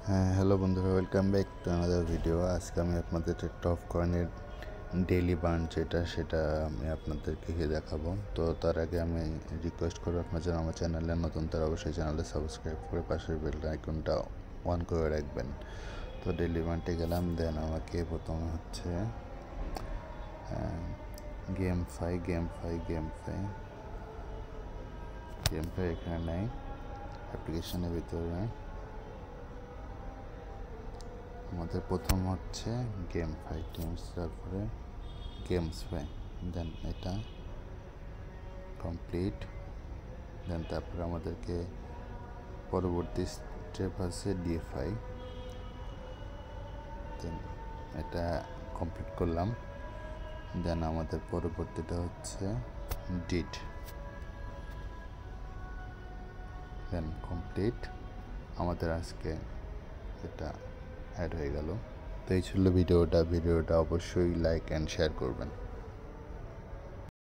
হ্যাঁ, হ্যালো বন্ধুরা, welcome back to another video. আজকে আমি আপনাদের টপ কয়েনের ডেইলি বার্ন সেটা আমি আপনাদেরকে দেখাবো। তো তার আগে আমি রিকোয়েস্ট করবো, আপনার যারা আমার চ্যানেলে নতুন তারা অবশ্যই চ্যানেলটা সাবস্ক্রাইব করে পাশের বেল আইকনটা অন করে রাখবেন। তো ডেইলি বার্নটে গেলাম, দেন আমাকে প্রথমে হচ্ছে গেম ফাই এখানে নেই, অ্যাপ্লিকেশনের ভিতরে আমাদের প্রথম হচ্ছে গেম ফাই টিমস, তারপরে গেমস ফাই, দেন এটা কমপ্লিট। দেন তারপরে আমাদেরকে পরবর্তী স্টেপ আছে ডিএফআই, দেন এটা কমপ্লিট করলাম। দেন আমাদের পরবর্তীটা হচ্ছে ডিড, দেন কমপ্লিট। আমাদের আজকে এটা অ্যাড হয়ে গেল। তো এই ছিল ভিডিওটা অবশ্যই লাইক অ্যান্ড শেয়ার করবেন।